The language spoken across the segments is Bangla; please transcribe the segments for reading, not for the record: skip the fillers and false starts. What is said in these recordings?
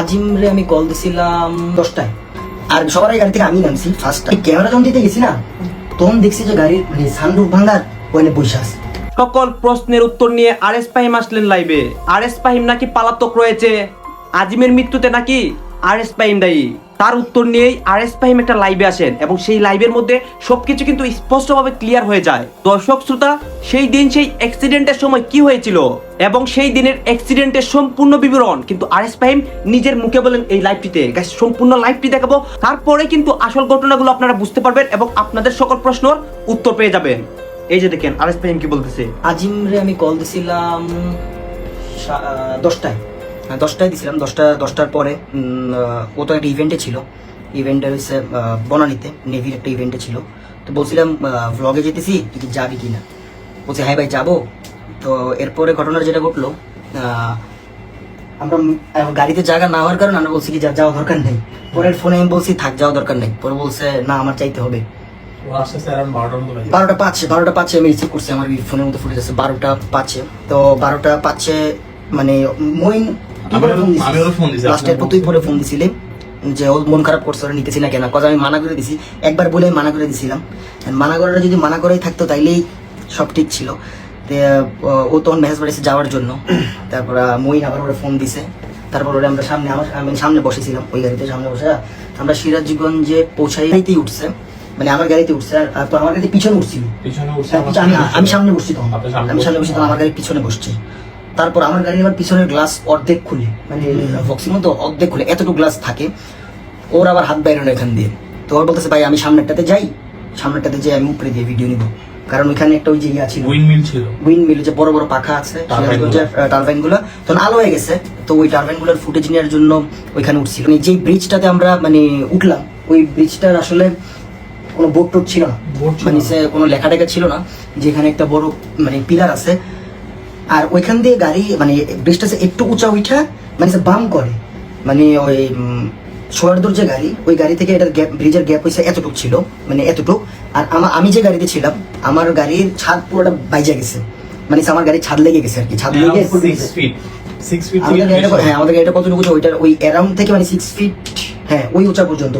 আজিমরে আমি কল দিছিলাম 10টায়, আর সবার আগে গাড়ি থেকে আমি নামছি ফার্স্ট। ক্যামেরা যখন দিতে গেছি না, তখন দেখছি যে গাড়ির সানরুফ ভাঙার ওখানে বসে আছে। সকল প্রশ্নের উত্তর নিয়ে আরএস ফাহিম আসলেন লাইভে। আরএস ফাহিম নাকি পালাতক রয়েছে, আজিমের মৃত্যুতে নাকি আরএস ফাহিম দায়ী। তার উত্তর নিয়েই আরএস ফাহিম একটা লাইভে আসেন এবং সেই লাইভের মধ্যে সবকিছু কিন্তু স্পষ্টভাবে ক্লিয়ার হয়ে যায়। দর্শক শ্রোতা, সেই দিন সেই অ্যাক্সিডেন্টের সময় কি হয়েছিল এবং সেই দিনের অ্যাক্সিডেন্টের সম্পূর্ণ বিবরণ কিন্তু আরএস ফাহিম নিজের মুখে বলেন এই লাইভটিতে। গাইস, সম্পূর্ণ লাইভটি দেখাবো, তারপরে কিন্তু আসল ঘটনাগুলো আপনারা বুঝতে পারবেন এবং আপনাদের সকল প্রশ্নের উত্তর পেয়ে যাবেন। এই যে দেখেন আরএস ফাহিম কি বলতেছে। আজিমরে আমি কল দিছিলাম 10টায়, 10টায় দিছিলাম। 10টার পরে ও তো একটা ইভেন্টে ছিল, ইভেন্টটা হচ্ছে বনানীতে, নেভির একটা ইভেন্টে ছিল। তো বলছিলাম ভ্লগে যেতেছি, তুই কি যাবি কিনা? বলছি হ্যাঁ ভাই যাবো। তো এরপরে ঘটনার যেটা ঘটলো, আমরা গাড়িতে জায়গা না হওয়ার কারণে আমরা বলছি কি যাওয়া দরকার নেই। পরের ফোনে আমি বলছি থাক, যাওয়া দরকার নেই। পরে বলছে না, আমার চাইতে হবে। 12টা 5 আমি রিসিভ করছি, আমার ফোনের মধ্যে ফুটেজ আছে 12টা 5। তো 12টা 5 মানে মইন লাস্টের তুই পরে ফোন দিছিলি যে ও মন খারাপ করছে, ওরা নিতেছি না কেন? কজ আমি মানা করে দিছি, একবার বলে আমি মানা করে দিছিলাম। মানা করাটা যদি মানা করেই থাকতো তাইলেই সব ঠিক ছিল। ও তখন মেসেজ পাঠিয়েছে যাওয়ার জন্য। তারপর মইন আবার ওরা ফোন দিছে। তারপর ওরা আমরা সামনে, আমি সামনে বসেছিলাম, ওই গাড়িতে সামনে বসে আমরা সিরাজগঞ্জে পৌঁছাইতেই উঠছে, মানে আমার গাড়িতে উঠছে। আর আমার গাড়িতে পিছনে উঠছিল, আমি সামনে বসছি তখন, আমি সামনে বসছি তখন আমার গাড়ির পিছনে বসছি। তারপর আমার গাড়ির আবার পিছনের গ্লাস অর্ধেক খুলে, মানে বক্সির মতো অর্ধেক খুলে, এতটুকু গ্লাস থাকে। ওর আবার হাত বাইরে এখান দিয়ে। তো ওর বলতেছে ভাই আমি সামনেরটাতে যাই, সামনেরটাতে যাই আমি উপরে দিয়ে ভিডিও নিব, কারণ ওইখানে একটা ওই যে ইয়া ছিল, উইন্ড মিল যে বড় বড় পাখা আছে টারবাইন গুলো, তখন আলো হয়ে গেছে। তো ওই টারবাইন গুলোর ফুটেজ নেওয়ার জন্য ওইখানে উঠছিল। মানে যে ব্রিজটাতে আমরা মানে উঠলাম, ওই ব্রিজটার আসলে কোনো বোর্ড টোড ছিল না, মানে কোনো লেখা টেখা ছিল না, যেখানে একটা বড় মানে পিলার আছে। আর ওইখান দিয়ে গাড়ি মানে ব্রিজটা একটু উঁচা উঠা মানে বাম করে, মানে ওই সোয়ারদুর যে গাড়ি, ওই গাড়ি থেকে এটার গ্যাপ, ব্রিজের গ্যাপ হয়েছে এতটুক ছিল, মানে এতটুক। আর আমি যে গাড়িতে ছিলাম, আমার গাড়ির ছাদ পুরোটা বাইজা গেছে, মানে আমার গাড়ির ছাদ লেগে গেছে আর কি, ছাদ লেগে হ্যাঁ আমাদের গাড়িটা কতটুকু ওইটার ওই অ্যারাউন্ড থেকে মানে 6 ফিট, হ্যাঁ ওই উঁচা পর্যন্ত।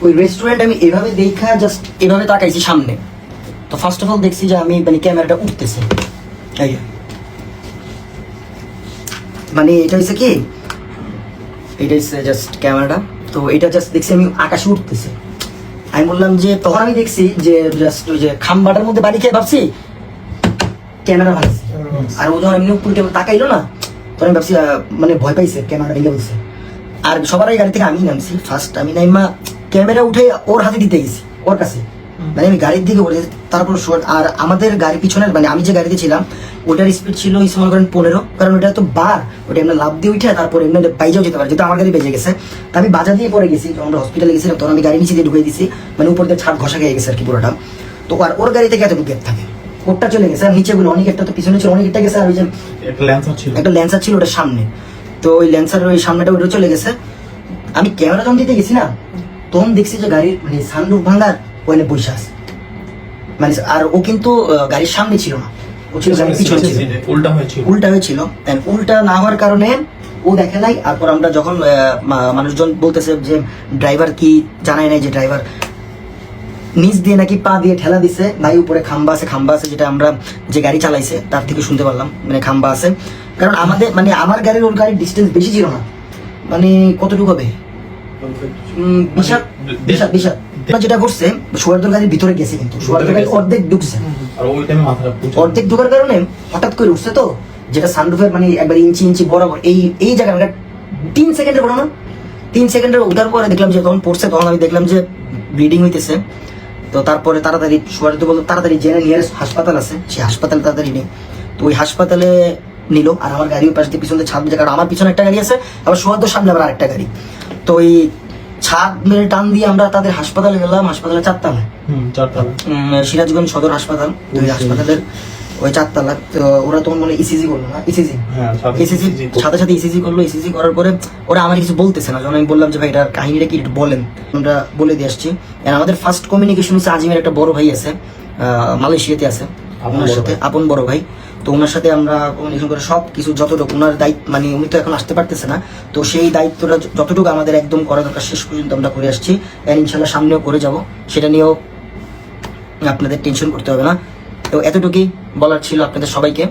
ওই রেস্টুরেন্ট আমি এভাবে দেখা জাস্ট এভাবে তাকাইছি সামনে। তো ফার্স্ট অফ অল দেখছি যে আমি মানে ক্যামেরাটা উঠতেছে, মানে এটা হচ্ছে কি, এটা হচ্ছে জাস্ট ক্যামেরাটা। তো এটা জাস্ট দেখছি আমি আকাশে উঠতেছে। আমি বললাম যে, তখন আমি দেখছি যে জাস্ট ওই যে খাম্বাটার মধ্যে বাড়ি খেয়ে ভাবছি ক্যামেরা ভাঙছে। আর ও যখন এমনি উপরে তাকাইলো না, তখন আমি ভাবছি মানে ভয় পাইছে, ক্যামেরাটা ভেঙে বলছে। আর সবার আগে গাড়ি থেকে আমি নামছি ফার্স্ট, আমি নাইমা ক্যামেরা উঠে ওর হাতে দিতে গেছি, ওর কাছে, মানে আমি গাড়ির দিকে ওঠে। তারপর আর আমাদের গাড়ি পিছনের, মানে আমি যে গাড়িতে ছিলাম ওটার স্পিড ছিল মনে করেন 15, কারণ ওটা তো বার, ওটা এমনি লাভ দিয়ে উঠে তারপর এমনি বাইজাও যেতে পারে, যেহেতু আমার গাড়ি বেজে গেছে। তা আমি বাজা দিয়ে পরে গেছি, যখন আমরা হসপিটালে গেছিলাম তখন আমি গাড়ি নিচে দিয়ে ঢুকে দিয়েছি, মানে উপর দিয়ে ছাদ ঘষা খেয়ে গেছে আর কি পুরোটা। তো আর ওর গাড়ি থেকে এতটুকু গ্যাপ থাকে, ওরটা চলে গেছে। আর নিচে গুলো অনেক, একটা তো পিছনে ছিল অনেক, একটা গেছে। আর ওই যে একটা ল্যান্সার ছিল ওটার সামনে, তো ওই ল্যান্সারের ওই সামনেটা ওটা চলে গেছে। আমি ক্যামেরা যখন দিতে গেছি না, তখন দেখছি যে গাড়ির মানে সানরুফ ভাঙার ওখানে বসে আছে, মানে। আর ও কিন্তু গাড়ির সামনে ছিল না, ও ছিল গাড়ির পিছনে, উল্টা হয়েছিল। উল্টা না হওয়ার কারণে ও দেখে নাই। তারপর আমরা যখন মানুষজন বলতেছে যে ড্রাইভার কি জানায় নাই যে ড্রাইভার নিচ দিয়ে নাকি পা দিয়ে ঠেলা দিছে, নাই উপরে খাম্বা আছে, যেটা আমরা যে গাড়ি চালাইছে তার থেকে শুনতে পারলাম, মানে খাম্বা আছে। কারণ আমাদের মানে আমার গাড়ির ওর গাড়ির ডিস্টেন্স বেশি ছিল না, মানে কতটুকু হবে, বিশাল। যেটা করছে সোয়ারদুর গাড়ির ভিতরে গেছে, কিন্তু সোয়ারদুর গাড়ি অর্ধেক ঢুকছে, অর্ধেক ঢুকার কারণে হঠাৎ করে উঠছে। তো যেটা সানরুফের মানে একবার ইঞ্চি বরাবর এই জায়গাটা 3 সেকেন্ডের বলো না, 3 সেকেন্ডের উঠার পরে দেখলাম যে তখন পড়ছে, তখন আমি দেখলাম যে ব্লিডিং হইতেছে। তো তারপরে তাড়াতাড়ি সোয়ারদুর বললো তাড়াতাড়ি জেনে নিয়ারেস্ট হাসপাতাল আছে, সেই হাসপাতালে তাড়াতাড়ি নেই। তো ওই হাসপাতালে নিল। আর আমার গাড়ির পাশ দিয়ে পিছনে ছাদ, কারণ আমার পিছনে একটা গাড়ি আছে, আবার সোয়ারদুর সামনে আবার আরেকটা গাড়ি। তো ওই ছাদ মেরে টান দিয়ে আমরা তাদের হাসপাতালে গেলাম, হাসপাতালে 4 তলায়, সিরাজগঞ্জ সদর হাসপাতাল, ওই হাসপাতালের ওই 4 তলা। তো ওরা তখন মনে ইসিজি করলো না, ইসিজি সাথে সাথে ইসিজি করলো। ইসিজি করার পরে ওরা আমার কিছু বলতেছে না, যখন আমি বললাম যে ভাই এটার কাহিনীটা কি একটু বলেন, আমরা বলে দিয়ে আসছি। আমাদের ফার্স্ট কমিউনিকেশন হচ্ছে আজিমের একটা বড় ভাই আছে, মালয়েশিয়াতে আছে, ওনার সাথে আপন বড় ভাই। তো ওনার সাথে আমরা কমিউনিকেশন করে সব কিছু যতটুকু ওনার দায়িত্ব, মানে উনি তো এখন আসতে পারতেছে না, তো সেই দায়িত্বটা যতটুকু আমাদের একদম করা দরকার শেষ পর্যন্ত আমরা করে আসছি, আর ইনশাল্লাহ সামনেও করে যাব, সেটা নিয়েও আপনাদের টেনশন করতে হবে না। তো এতটুকুই বলার ছিল আপনাদের সবাইকে।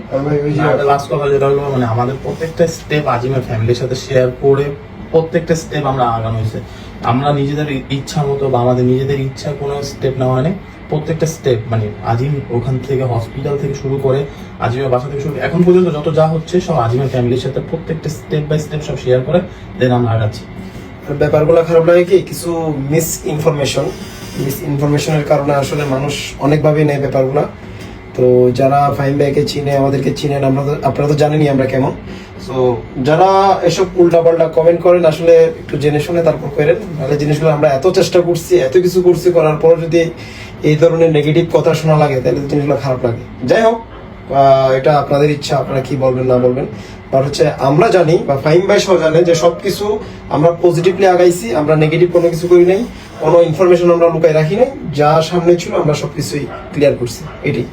লাস্ট কথা যেটা হলো, মানে আমাদের প্রত্যেকটা স্টেপ আজিমের ফ্যামিলির সাথে শেয়ার করে প্রত্যেকটা স্টেপ আমরা আগানো হয়েছে। আমরা নিজেদের ইচ্ছা মতো বা আমাদের নিজেদের ইচ্ছা কোনো স্টেপ নেওয়া হয়নি। প্রত্যেকটা স্টেপ মানে আজিম ওখান থেকে হসপিটাল থেকে শুরু করে আজিমের বাসা থেকে শুরু করে এখন পর্যন্ত যত যা হচ্ছে সব আজিমের ফ্যামিলির সাথে প্রত্যেকটা স্টেপ বাই স্টেপ সব শেয়ার করে দেন আমরা আগাচ্ছি। ব্যাপারগুলো খারাপ লাগে কি, কিছু মিস ইনফরমেশনের কারণে আসলে মানুষ অনেকভাবে নেয় ব্যাপারগুলো। তো যারা ফাহিম ভাইকে চিনে, আমাদেরকে চিনেন, আপনারা তো জানেনই আমরা কেমন। সো যারা এসব উল্টাপাল্টা কমেন্ট করেন আসলে একটু জেনে শুনে তারপর করেন, নাহলে জিনিসগুলো আমরা এত চেষ্টা করছি, এত কিছু করছি, করার পর যদি এই ধরনের নেগেটিভ কথা শোনা লাগে তাহলে জিনিসগুলো খারাপ লাগে। যাই হোক, এটা আপনাদের ইচ্ছা, আপনারা কি বলবেন না বলবেন। বাট হচ্ছে আমরা জানি বা ফাহিম ভাই সহ জানে যে সবকিছু আমরা পজিটিভলি আগাইছি, আমরা নেগেটিভ কোনো কিছু করি নাই, কোনো ইনফরমেশন আমরা লুকাই রাখি নাই, যা সামনে ছিল আমরা সবকিছুই ক্লিয়ার করছি। এটাই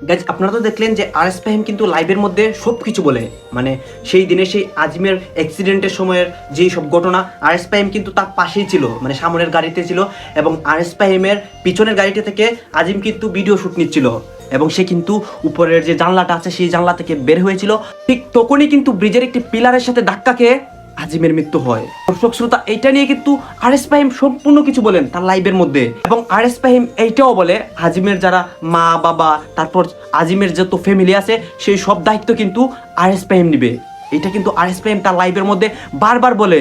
গাইজ, আপনারা তো দেখলেন যে আরএস ফাহিম কিন্তু লাইভের মধ্যে সব কিছু বলে, মানে সেই দিনে সেই আজিমের অ্যাক্সিডেন্টের সময়ের যেই সব ঘটনা, আরএস ফাহিম কিন্তু তার পাশেই ছিল, মানে সামনের গাড়িতে ছিল, এবং আরএস ফাহিমের পিছনের গাড়িতে থেকে আজিম কিন্তু ভিডিও শুট নিচ্ছিল, এবং সে কিন্তু উপরের যে জানলাটা আছে সেই জানলা থেকে বের হয়েছিল। ঠিক তখনই কিন্তু ব্রিজের একটি পিলারের সাথে ধাক্কা খেয়ে আজিমের মৃত্যু হয়। দর্শক শ্রোতা, এইটা নিয়ে কিন্তু আরএস ফাহিম সম্পূর্ণ কিছু বলেন তার লাইভের মধ্যে, এবং আরএস ফাহিম এইটাও বলে আজিমের যারা মা বাবা, তারপর আজিমের যত ফ্যামিলি আছে সেই সব দায়িত্ব কিন্তু আরএস ফাহিম নিবে। এটা কিন্তু আরএস ফাহিম তার লাইভের মধ্যে বারবার বলে।